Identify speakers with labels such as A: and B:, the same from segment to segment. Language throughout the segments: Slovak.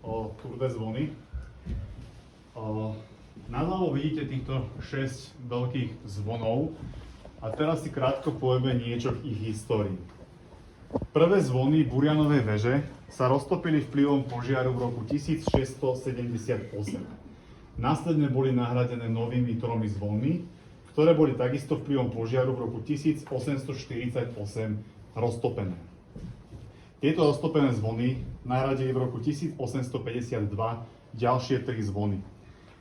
A: Tour de zvony. Naľavo vidíte týchto 6 veľkých zvonov a teraz si krátko povieme niečo k ich histórii. Prvé zvony Burianovej veže sa roztopili vplyvom požiaru v roku 1678. Následne boli nahradené novými 3 zvonmi, ktoré boli takisto vplyvom požiaru v roku 1848 roztopené. Tieto roztopené zvony nahradili v roku 1852 ďalšie 3 zvony.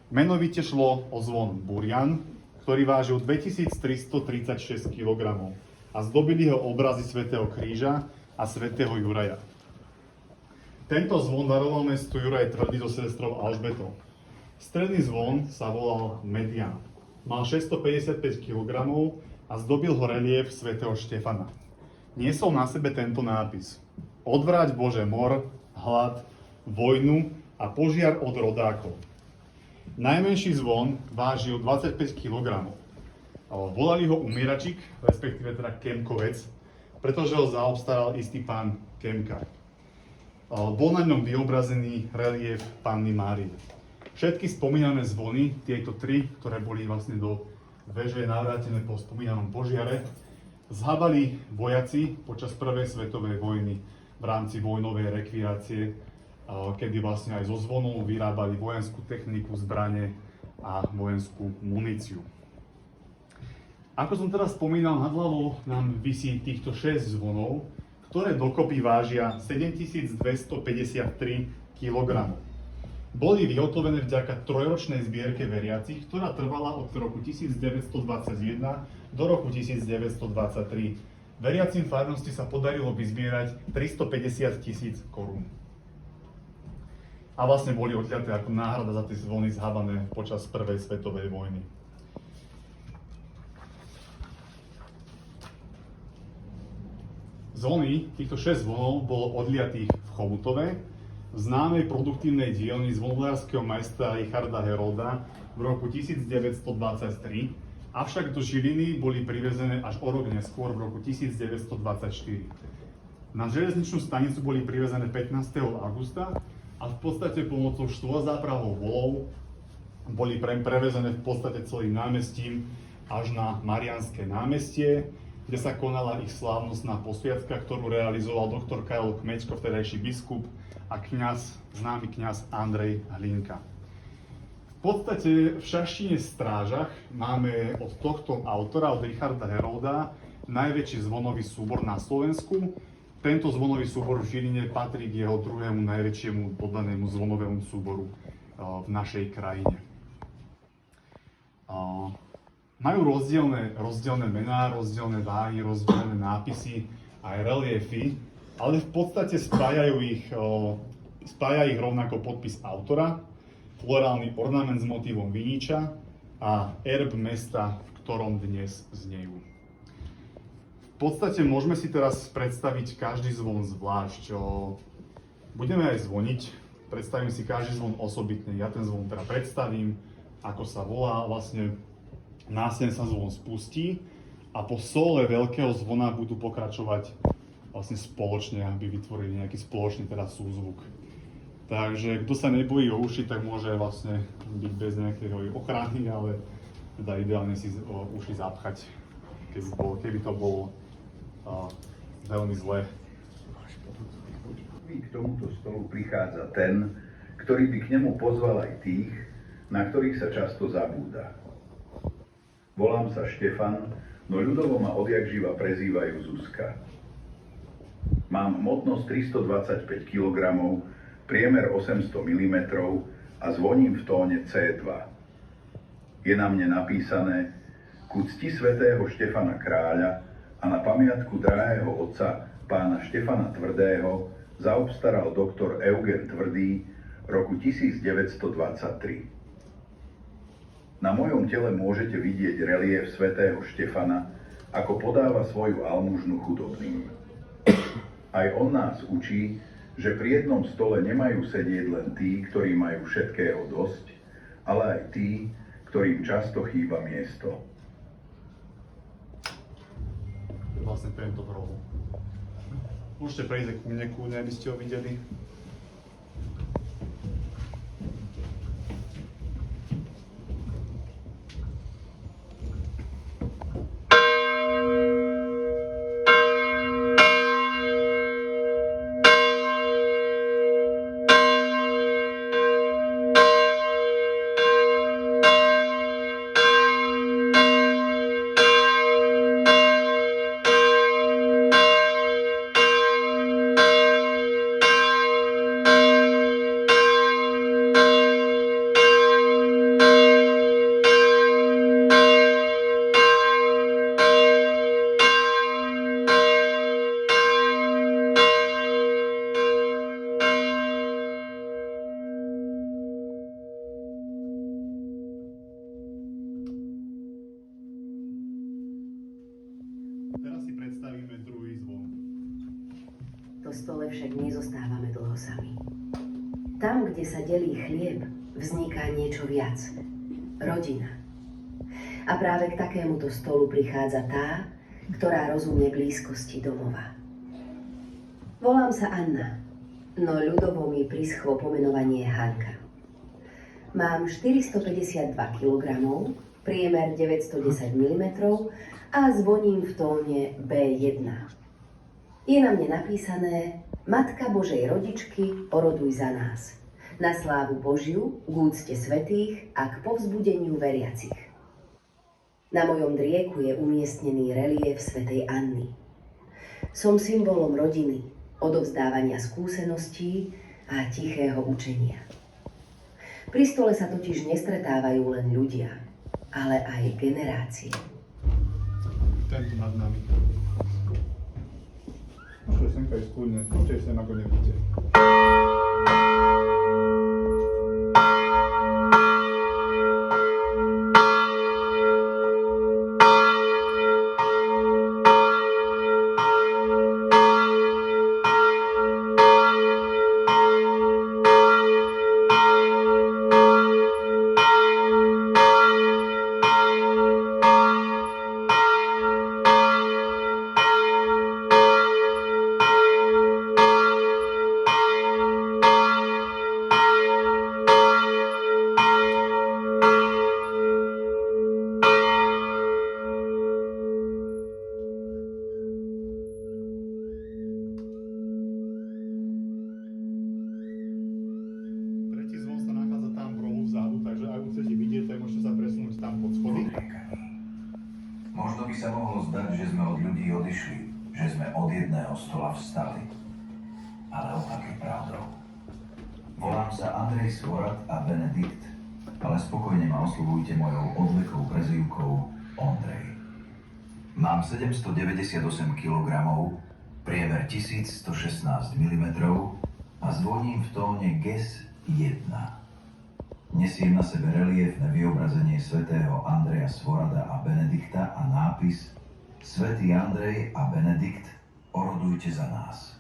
A: Menovite šlo o zvon Burian, ktorý vážil 2336 kg a zdobili ho obrazy svätého Kríža a svätého Juraja. Tento zvon daroval mestu Juraj Tvrdý so sestrou Alžbetou. Stredný zvon sa volal Median. Mal 655 kg a zdobil ho reliéf svätého Štefana. Niesol na sebe tento nápis: Odvráť Bože mor, hlad, vojnu a požiar od rodákov. Najmenší zvon vážil 25 kg. Volali ho Umieračik, respektíve teda Kemkovec, pretože ho zaobstaral istý pán Kemka. Bol na ňom vyobrazený reliéf Panny Márie. Všetky spomínané zvony, tieto 3, ktoré boli vlastne do veže navrátené po spomínanom požiare, zhábali vojaci počas prvej svetovej vojny v rámci vojnovej rekvirácie, kedy vlastne aj zo zvonov vyrábali vojenskú techniku, zbrane a vojenskú muníciu. Ako som teraz spomínal, nad hlavou nám visí týchto 6 zvonov, ktoré dokopy vážia 7253 kg. Boli vyhotovené vďaka trojročnej zbierke veriacich, ktorá trvala od roku 1921 do roku 1923. Veriacim farnosti sa podarilo vyzbierať 350 000 korún. A vlastne boli odňaté ako náhrada za tie zvony zhábané počas prvej svetovej vojny. Zvony, týchto 6 zvonov bolo odliatých v Chomutove, v známej produktívnej dielni zvonolárskeho majstra Richarda Herolda v roku 1923, avšak do Žiliny boli privezené až o rok neskôr v roku 1924. Na železničnú stanicu boli privezené 15. augusta a v podstate pomocou štvorzápravou volov boli prevezené v podstate celým námestím až na Mariánske námestie, kde sa konala ich slávnostná posviacka, ktorú realizoval doktor Karol Kmečko, vtedajší biskup, a známy kňaz Andrej Hlinka. V podstate v Šaštine Strážach máme od tohto autora, od Richarda Herolda, najväčší zvonový súbor na Slovensku. Tento zvonový súbor v Žiline patrí k jeho druhému najväčšiemu dodanému zvonovému súboru v našej krajine. Majú rozdielne mená, rozdielne váhy, rozdielne nápisy, aj reliefy, ale v podstate spája ich rovnako podpis autora, florálny ornament s motívom viniča a erb mesta, v ktorom dnes znejú. V podstate môžeme si teraz predstaviť každý zvon zvlášť. Budeme aj zvoniť, predstavím si každý zvon osobitne. Ja ten zvon teda predstavím, ako sa volá, vlastne následne sa zvon spustí a po sole veľkého zvona budú pokračovať vlastne spoločne, aby vytvorili nejaký spoločný teda súzvuk. Takže kto sa nebojí o uši, tak môže vlastne byť bez nejakej ochrany, ale teda ideálne si uši zapchať, keby to bolo veľmi zlé.
B: K tomuto stolu prichádza ten, ktorý by k nemu pozval aj tých, na ktorých sa často zabúda. Volám sa Štefan, no ľudovo ma odjakživa prezývajú Zuzka. Mám hmotnosť 325 kg, priemer 800 mm a zvoním v tóne C2. Je na mne napísané: ku cti svätého Štefana Kráľa a na pamiatku drahého otca pána Štefana Tvrdého zaobstaral doktor Eugen Tvrdý roku 1923. Na mojom tele môžete vidieť reliéf svätého Štefana, ako podáva svoju almužnu chudobným. Aj on nás učí, že pri jednom stole nemajú sedieť len tí, ktorí majú všetkého dosť, ale aj tí, ktorým často chýba miesto.
A: Vlastne tento rohu. Môžete prejsť kľudne, aby ste ho videli.
C: stole však nezostávame dlho sami. Tam, kde sa delí chlieb, vzniká niečo viac. Rodina. A práve k takémuto stolu prichádza tá, ktorá rozumie blízkosti domova. Volám sa Anna, no ľudovo mi prischlo pomenovanie Hanka. Mám 452 kg, priemer 910 mm a zvoním v tóne B1. Je na mne napísané: Matka Božej rodičky, oroduj za nás. Na slávu Božiu, k úcte svätých a k povzbudeniu veriacich. Na mojom drieku je umiestnený reliéf svätej Anny. Som symbolom rodiny, odovzdávania skúseností a tichého učenia. Pri stole sa totiž nestretávajú len ľudia, ale aj generácie.
A: Tento nad nami. Môžeš semka ísť kľudne, môžeš sem ako nevidíte. Tretí zvon sa nachádza tam v rohu vzadu, takže ak ho chcete vidieť, tak môžete sa presunúť tam pod schody.
D: Možno by sa mohlo zdať, že sme od ľudí odišli, že sme od jedného stola vstali. Ale opak je pravdou. Volám sa Andrej Svorat a Benedikt, ale spokojne ma oslovujte mojou odvekou prezývkou Ondrej. Mám 798 kg, priemer 1116 mm a zvoním v tóne GES 1. Nesiem na sebe reliéfne vyobrazenie svätého Andreja Svorada a Benedikta a nápis: Svätý Andrej a Benedikt, orodujte za nás.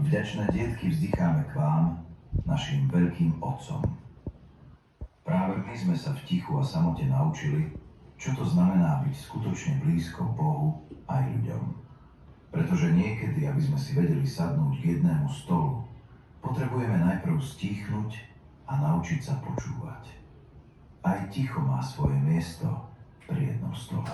D: Vďačné dietky vzdycháme k vám, našim veľkým otcom. Práve my sme sa v tichu a samote naučili, čo to znamená byť skutočne blízko Bohu aj ľuďom. Pretože niekedy, aby sme si vedeli sadnúť k jednému stolu, potrebujeme najprv stíchnuť a naučiť sa počúvať. Aj ticho má svoje miesto pri jednom stole.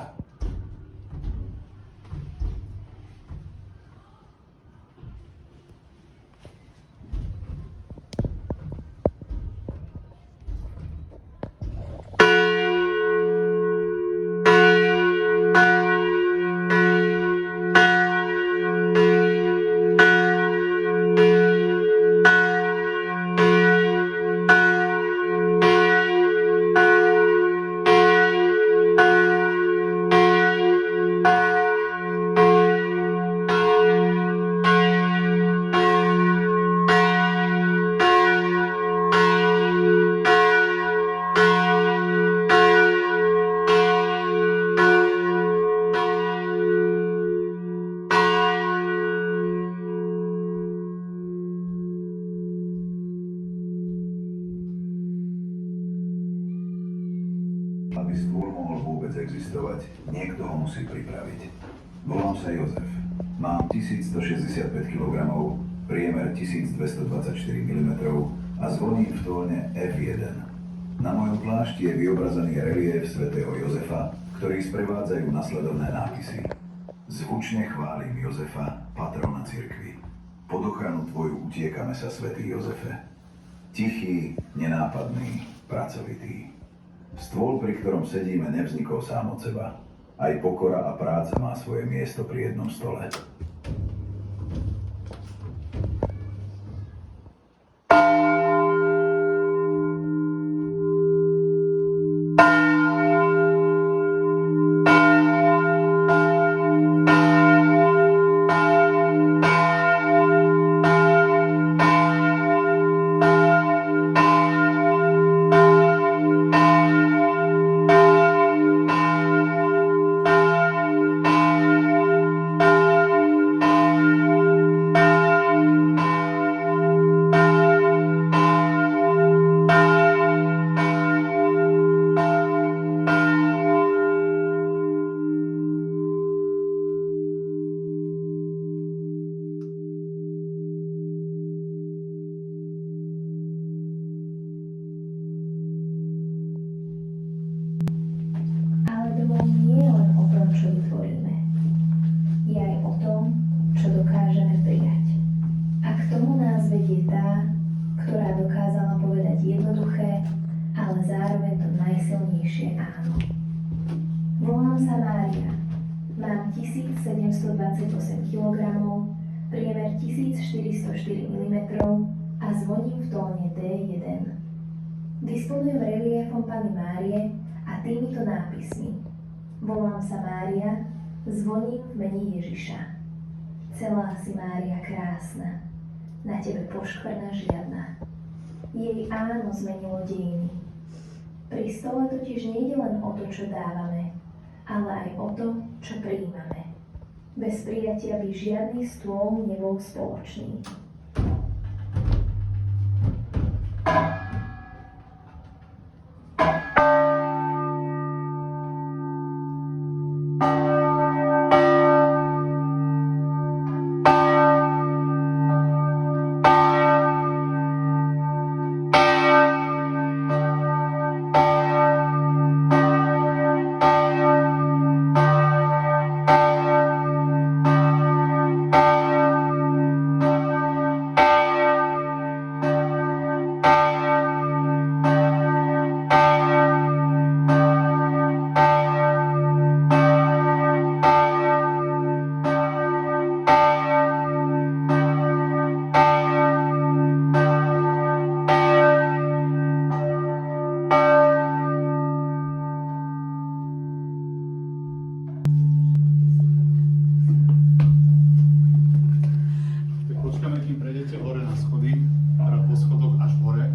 D: Aby stôl mohol vôbec existovať, niekto ho musí pripraviť. Volám sa Jozef. Mám 1165 kg, priemer 1224 mm a zvoním v tóne F1. Na mojom plášti je vyobrazený reliéf svätého Jozefa, ktorý sprevádzajú nasledovné nápisy. Zvučne chválim Jozefa, patrona cirkvi. Pod ochranu tvoju utiekame sa, svätý Jozefe. Tichý, nenápadný, pracovitý. Stôl, pri ktorom sedíme, nevznikol sám od seba. Aj pokora a práca má svoje miesto pri jednom stole.
E: ale zároveň to najsilnejšie áno. Volám sa Mária. Mám 1728 kg, priemer 1404 mm a zvoním v tóne D1. Disponujem reliéfom Panny Márie a týmito nápismi. Volám sa Mária, zvoním v mene Ježiša. Celá si Mária krásna, na tebe poškvrna žiadna. Jej áno zmenilo dejiny. Pri stole totiž nejde len o to, čo dávame, ale aj o to, čo prijímame. Bez prijatia by žiadny stôl nebol spoločný.
A: Tak počkáme, kým prejdete hore na schody, teda po schodoch až hore.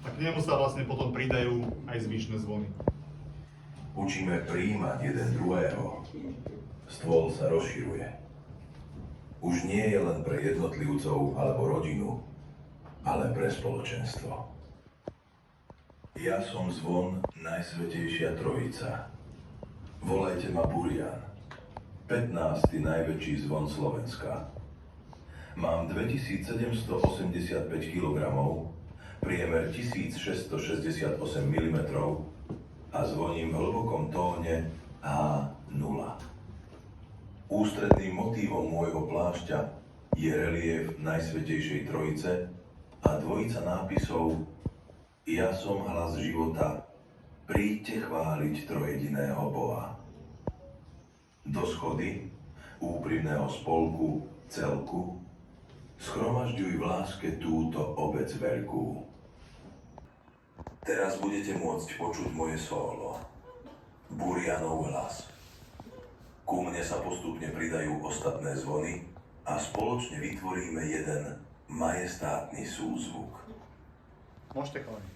A: A k nemu sa vlastne potom pridajú aj zvyšné zvony.
D: Učíme prijímať jeden druhého. Stôl sa rozširuje. Už nie je len pre jednotlivcov alebo rodinu, ale pre spoločenstvo. Ja som zvon Najsvätejšia Trojica. Volajte ma Burian. 15. najväčší zvon Slovenska. Mám 2785 kg, priemer 1668 mm a zvoním v hlbokom tóne A0. Ústredným motívom môjho plášťa je reliéf Najsvätejšej Trojice a dvojica nápisov Ja som hlas života, príďte chváliť trojediného Boha. Do schody, úprimného spolku, celku, schromažďuj v láske túto obec veľkú. Teraz budete môcť počuť moje solo, Burianov hlas. Ku mne sa postupne pridajú ostatné zvony a spoločne vytvoríme jeden majestátny súzvuk.
A: Môžete chalani.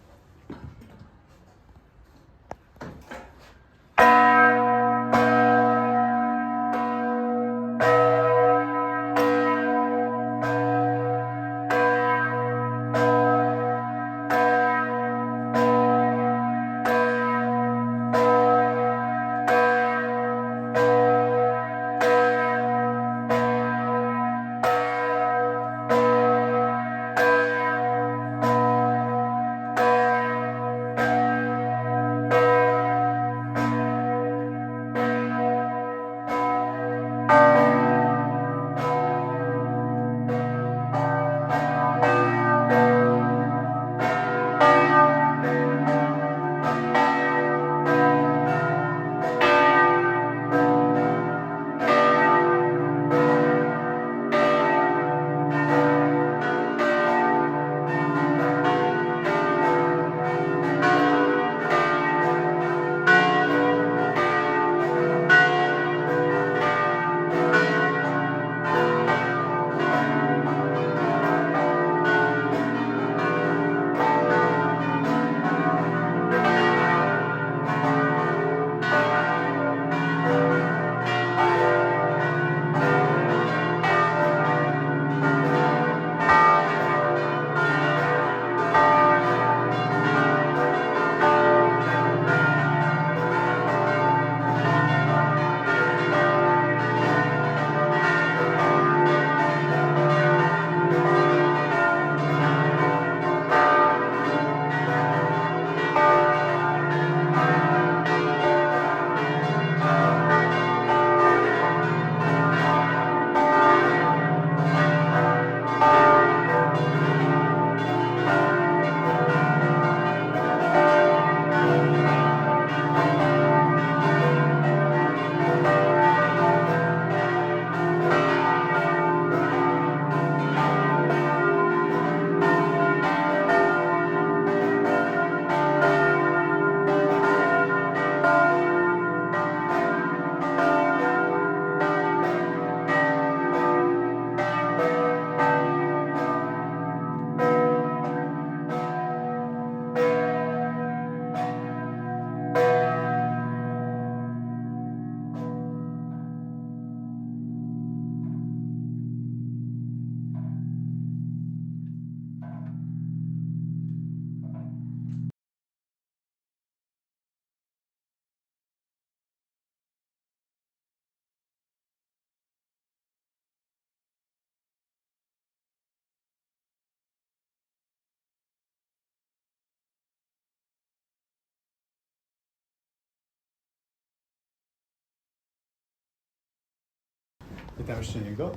A: Je tam ešte niekto?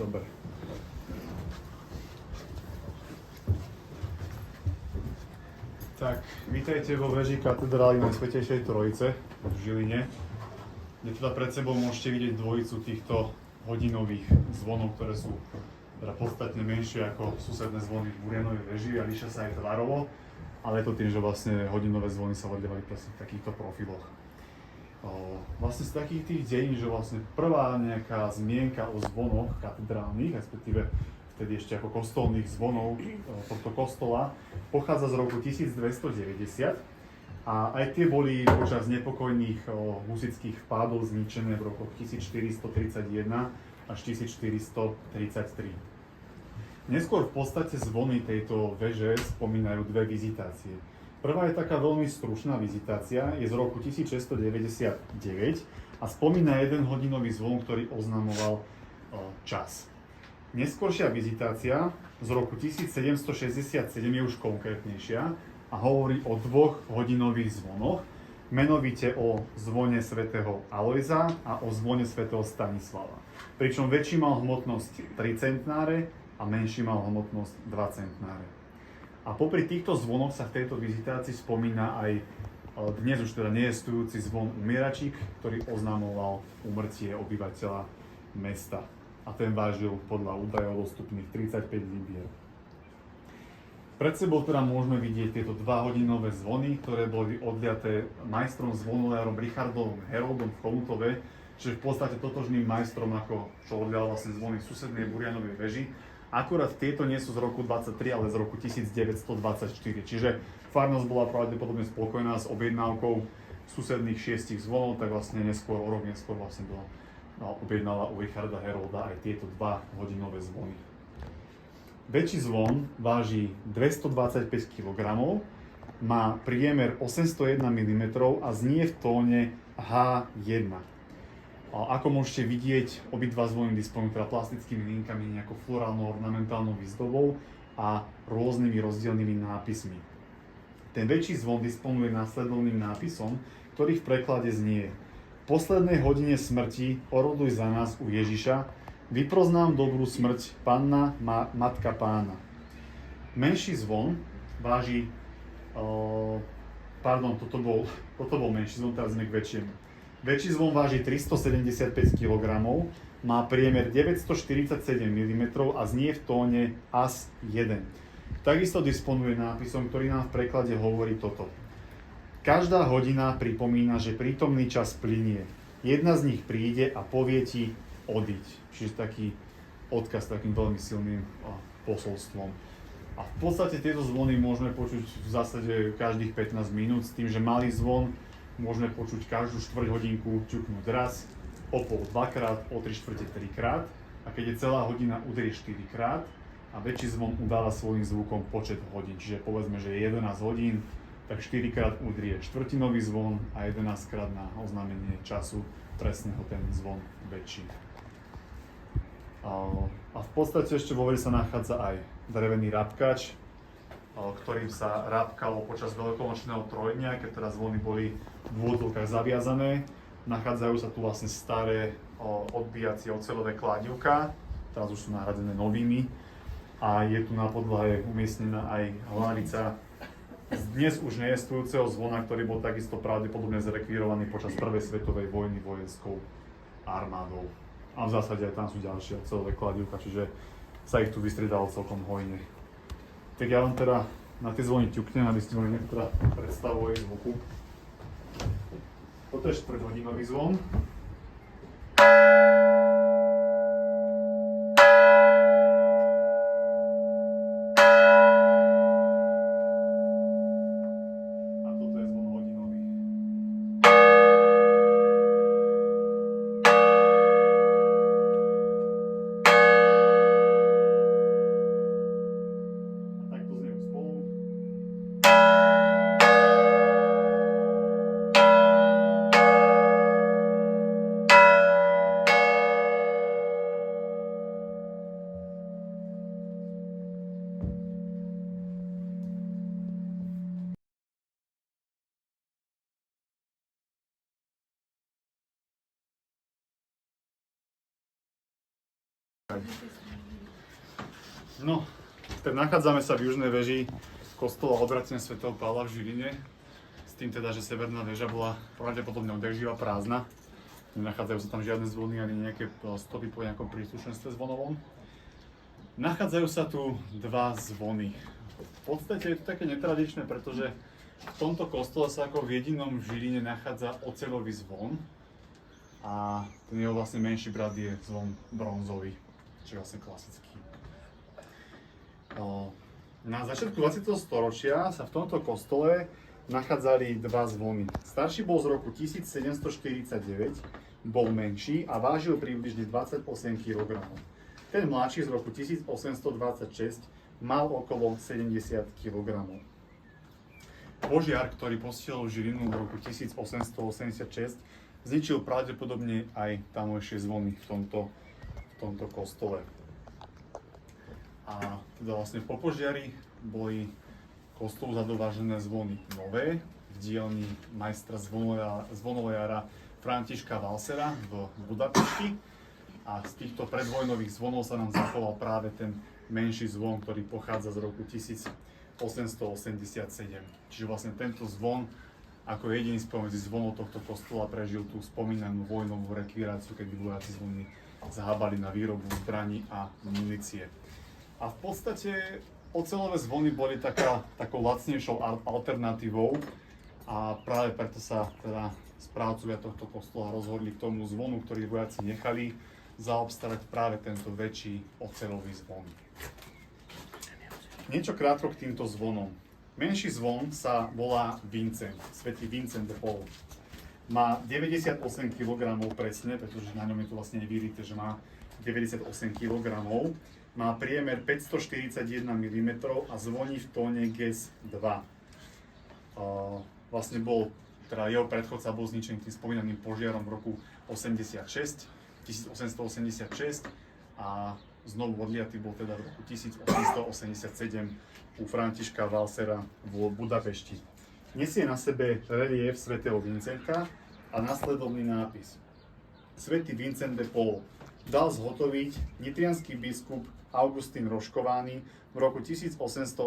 A: Dobre. Tak, vítajte vo veži katedrály Najsvätejšej Trojice v Žiline, kde teda pred sebou môžete vidieť dvojicu týchto hodinových zvonov, ktoré sú teda podstatne menšie ako susedné zvony v Burianovej veži a líšia sa aj tvarovo, ale je to tým, že vlastne hodinové zvony sa odlievali presne v takýchto profiloch. Vlastne z takých tých dejín, že vlastne prvá nejaká zmienka o zvonoch katedrálnych, respektíve vtedy ešte ako kostolných zvonov tohto kostola, pochádza z roku 1290 a aj tie boli počas nepokojných husitských vpádov zničené v rokoch 1431 až 1433. Neskôr v podstate zvony tejto veže spomínajú dve vizitácie. Prvá je taká veľmi stručná vizitácia, je z roku 1699 a spomína jeden hodinový zvon, ktorý oznamoval čas. Neskôršia vizitácia z roku 1767 je už konkrétnejšia a hovorí o dvoch hodinových zvonoch, menovite o zvone svätého Alojza a o zvone svätého Stanislava. Pričom väčší mal hmotnosť 3 centnáre a menší mal hmotnosť 2 centnáre. A popri týchto zvonoch sa v tejto vizitácii spomína aj dnes už teda neestujúci zvon Umieračík, ktorý oznamoval úmrtie obyvateľa mesta. A ten vážil podľa údajov dostupných 35 libier. Pred sebou teda môžeme vidieť tieto 2-hodinové zvony, ktoré boli odliaté majstrom zvonolárom Richardom Heroldom v Chomutove, čiže v podstate totožným majstrom, ako čo odlial vlastne zvony v susednej Burianovej veži. Akurát tieto nie sú z roku 23, ale z roku 1924. Čiže farnosť bola pravdepodobne spokojná s objednávkou susedných 6 zvonov, tak vlastne o rok neskôr vlastne objednala u Richarda Herolda aj tieto 2-hodinové zvony. Väčší zvon váži 225 kg, má priemer 801 mm a znie v tóne H1. Ako môžete vidieť, obidva zvony disponujú teda plastickými linkami, nejakou florálno-ornamentálnou výzdobou a rôznymi rozdielnymi nápismi. Ten väčší zvon disponuje následovným nápisom, ktorý v preklade znie: V poslednej hodine smrti oroduj za nás u Ježiša, vyproznám dobrú smrť, Panna, Matka Pána. Menší zvon váži, toto bol menší zvon, teraz sme k väčšiemu. Väčší zvon váži 375 kg, má priemer 947 mm a znie v tóne As1. Takisto disponuje nápisom, ktorý nám v preklade hovorí toto: Každá hodina pripomína, že prítomný čas plynie. Jedna z nich príde a povie ti odiť. Čiže taký odkaz takým veľmi silným posolstvom. A v podstate tieto zvony môžeme počuť v zásade každých 15 minút, s tým, že malý zvon môžeme počuť každú štvrť hodinku ťuknúť raz, o pol dvakrát, o 3/4 trikrát. A keď je celá hodina, udrie 4-krát a väčší zvon udáva svojím zvukom počet hodín. Čiže povedzme, že je 11 hodín, tak 4-krát udrie štvrtinový zvon a 11-krát na oznámenie času presného ten zvon väčší. A v podstate ešte vo veži sa nachádza aj drevený rabkač, ktorým sa rabkalo počas veľkonočného trojdňa, keď teda zvony boli v úvodzovkách zaviazané. Nachádzajú sa tu vlastne staré odbíjacie oceľové kladivká, teraz už sú nahradené novými. A je tu na podlahe umiestnená aj hlavica z dnes už neestujúceho zvona, ktorý bol takisto pravdepodobne zrekvírovaný počas prvej svetovej vojny vojenskou armádou. A v zásade aj tam sú ďalšie oceľové kladivka, čiže sa ich tu vystriedalo celkom hojne. Tak ja vám teda na tie zvony ťuknem, aby ste mali nejakú teda predstavu jej zvuku. Toto je 4-hodinový zvon. Ahoj. No, tak nachádzame sa v južnej veži kostola Obratenia svätého Pavla v Žiline. S tým teda, že severná väža bola pravdepodobne odjakživa prázdna. Nenachádzajú sa tam žiadne zvony ani nejaké stopy po nejakom príslušenstve zvonovom. Nachádzajú sa tu dva zvony. V podstate je to také netradičné, pretože v tomto kostole sa ako v jedinom v Žiline nachádza oceľový zvon a ten jeho vlastne menší brat je zvon bronzový, čo je vlastne klasický. Na začiatku 20. storočia sa v tomto kostole nachádzali dva zvony. Starší bol z roku 1749, bol menší a vážil približne 28 kg. Ten mladší z roku 1826 mal okolo 70 kg. Požiar, ktorý postihol Žilinu v roku 1886, zničil pravdepodobne aj tamojšie zvony v tomto kostole. A teda vlastne po požiari boli kostolu zadovážené zvony nové v dielni majstra zvonolejára Františka Valsera v Budapešti. A z týchto predvojnových zvonov sa nám zachoval práve ten menší zvon, ktorý pochádza z roku 1887. Čiže vlastne tento zvon ako jediný spomedzi zvonov tohto kostola prežil tú spomínanú vojnovú rekviráciu, keď vojaci zvony zahábali na výrobu zbraní a munície. A v podstate oceľové zvony boli takou lacnejšou alternatívou a práve preto sa teda správcovia tohto kostola rozhodli k tomu zvonu, ktorý vojaci nechali, zaobstarať práve tento väčší oceľový zvon. Niečo krátko k týmto zvonom. Menší zvon sa volá Vincent, svätý Vincent de Paul. Má 98 kg presne, pretože na ňom je to vlastne vyryté, že má 98 kg. Má priemer 541 mm a zvoní v tóne GES 2. Vlastne teda jeho predchodca bol zničený tým spomínaným požiarom v roku 1886 a znovu odliatý bol teda v roku 1887 u Františka Valsera v Budapešti. Nesie na sebe reliéf svätého Vincenta a nasledovný nápis. Svätý Vincent de Paul dal zhotoviť nitriansky biskup Augustín Roškovaný v roku 1887.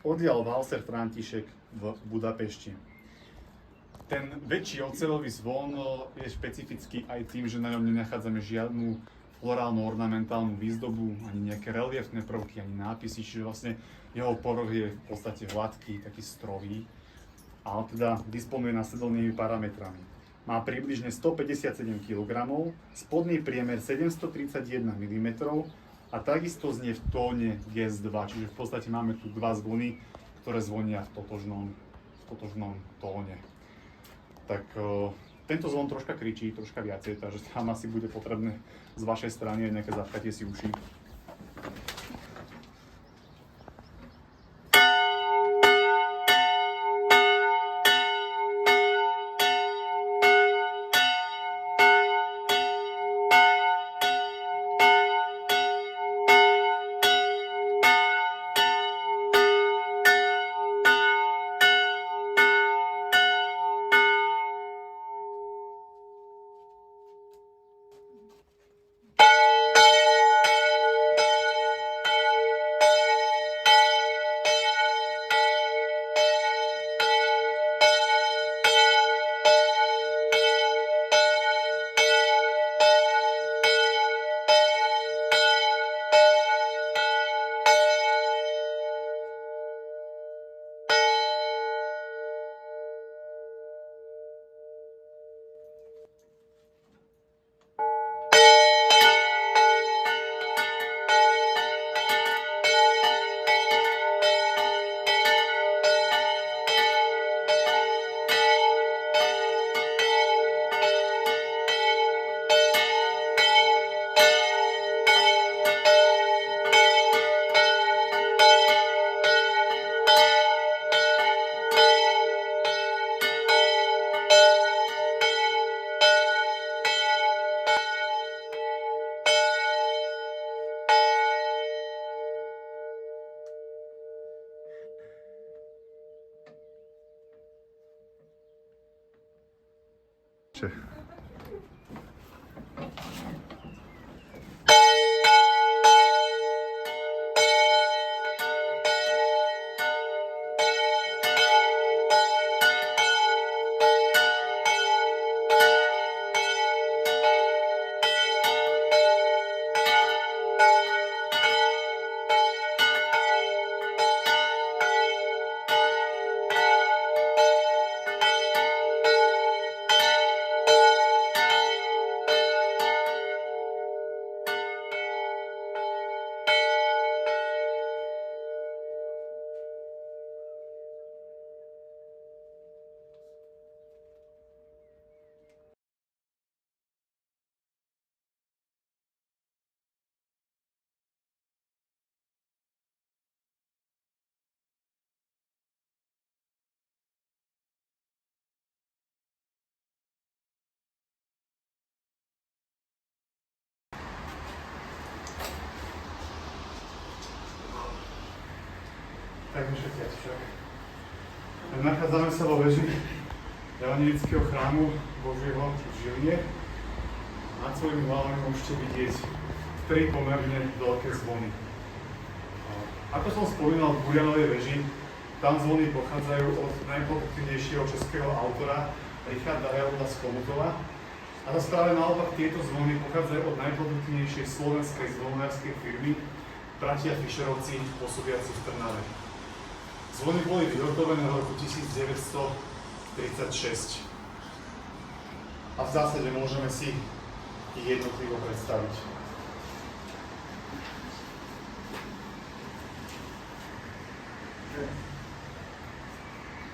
A: Odlial Valser František v Budapešti. Ten väčší oceľový zvon je špecifický aj tým, že na ňom nenachádzame žiadnu florálno-ornamentálnu výzdobu, ani nejaké reliefné prvky, ani nápisy, čiže vlastne jeho povrch je v podstate hladký, taký strový, ale teda disponuje nasledovnými parametrami. Má približne 157 kg, spodný priemer 731 mm a takisto znie v tóne GES 2, čiže v podstate máme tu dva zvony, ktoré zvonia v totožnom tóne. Tak tento zvon troška kričí, troška viacej, takže tam asi bude potrebné z vašej strany aj nejaké zatkanie si uši. Takže všetko. Nachádzame sa vo veži Evangelického chrámu Božieho v Žiline. Nad svojimi hlavami môžete vidieť 3 pomerne veľké zvony. Ako som spomínal v Burianovej veži, tam zvony pochádzajú od najproduktívnejšieho českého autora Richarda Herolda z Chomutova. A zase práve naopak tieto zvony pochádzajú od najproduktívnejšej slovenskej zvonárskej firmy bratia Fischerovci pôsobiaci v Trnave. Zvony boli vyhotovené v roku 1936 a v zásade môžeme si ich jednotlivo predstaviť.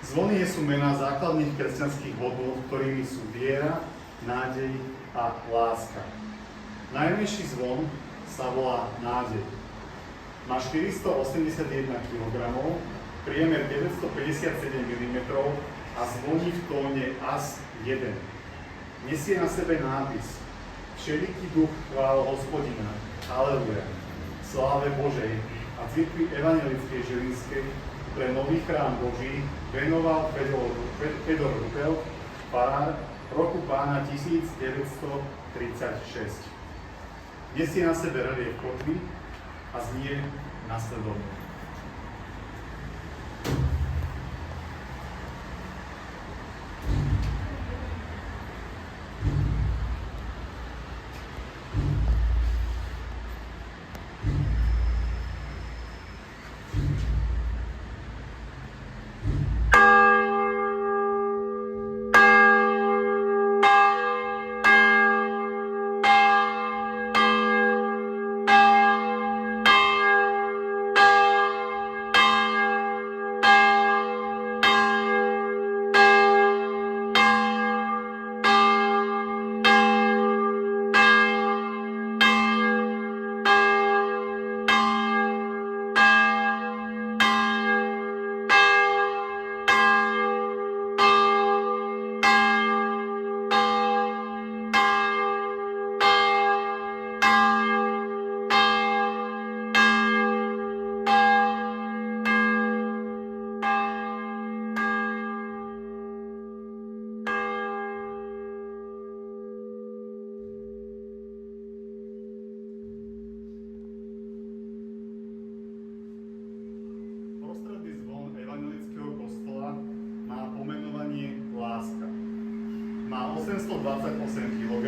A: Zvony sú mená základných kresťanských hodnôt, ktorými sú viera, nádej a láska. Najmenší zvon sa volá nádej. Má 481 kg, priemer 957 mm a zvoní v tóne As-1. Nesie na sebe nápis Všeliký duch chvál Hospodina, Aleluja, sláve Božej a cirkvi Evangelickej Žilinskej pre nový chrám Boží venoval Fedor Rupel, farár, roku pána 1936. Nesie na sebe relief kotvy a znie nasledovne. Prostredný zvon Evangelického kostola má pomenovanie Láska. Má 828 kg,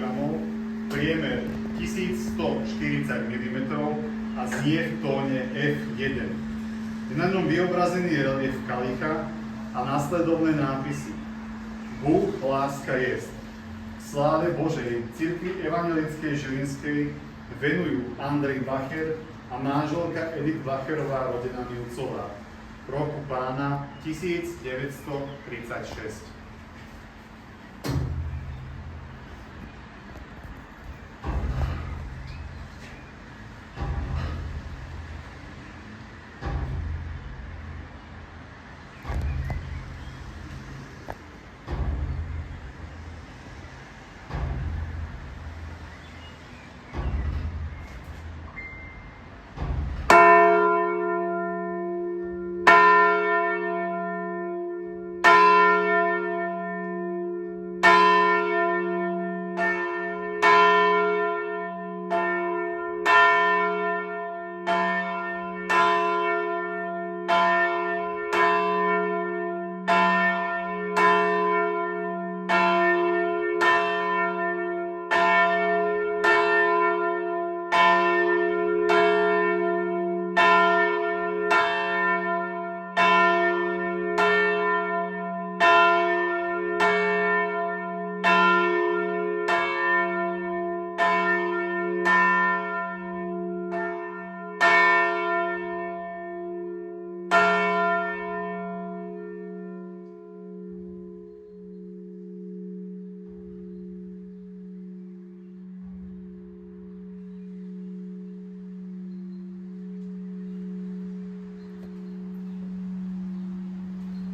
A: priemer 1140 mm a znie v tóne F1. Je na ňom vyobrazený relief kalicha a následovné nápisy. Bůh láska jest. Sláve Božej cirkvi Evangelickej Žilinskej venujú Andrej Bacher a manželka Edith Bacherová rodina Milcová. Roku pána 1936.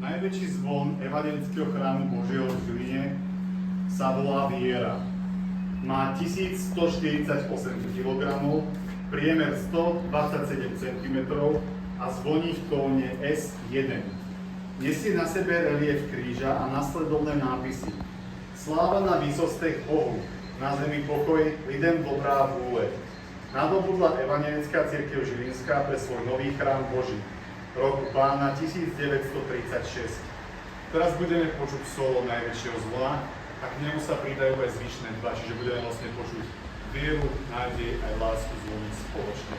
A: Najväčší zvon Evangelického chrámu Božieho v Žiline sa volá Viera. Má 1148 kg, priemer 127 cm a zvoní v tóne S1. Nesie na sebe relief kríža a nasledovné nápisy. Sláva na výsostech Bohu, na zemi pokoj, lidem dobrá vôle. Nadobudla Evanjelická cirkev Žilinská pre svoj nový chrám Boží, rok Pána 1936. Teraz budeme počuť solo najväčšieho zvona a k nemu sa pridajú aj zvyšné dva, čiže budeme vlastne počuť vieru, nádej aj lásku zvoniť spoločne.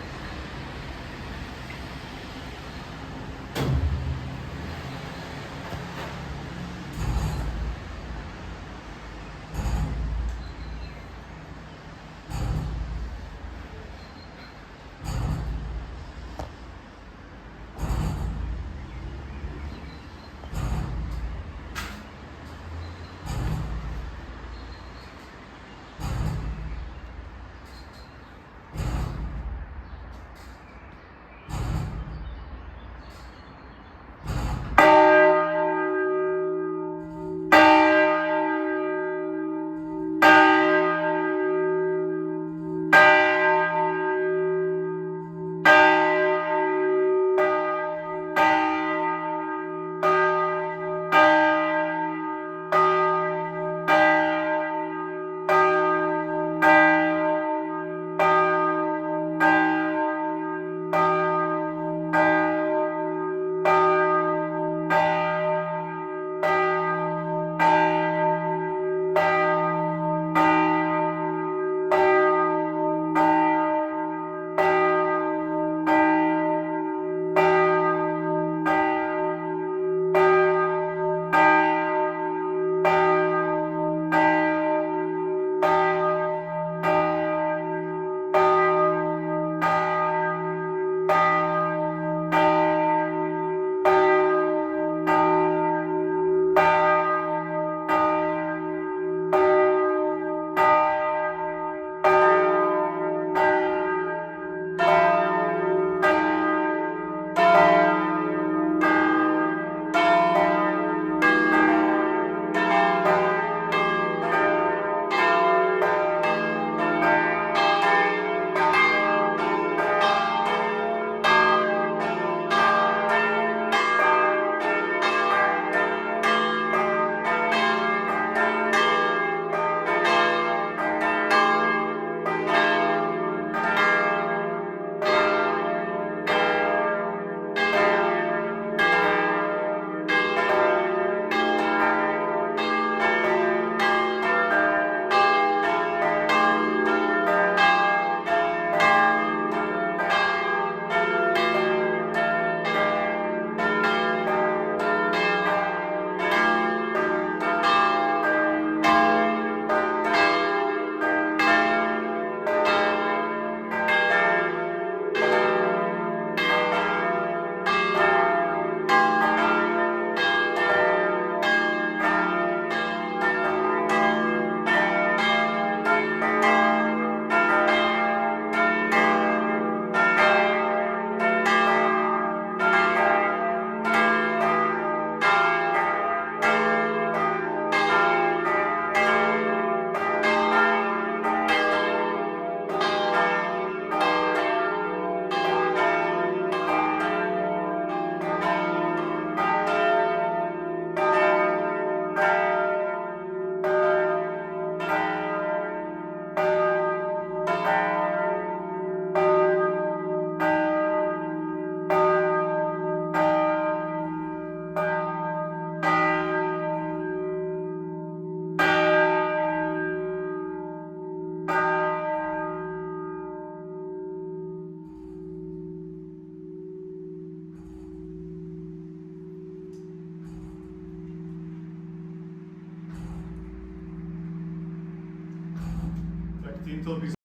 A: Týmto by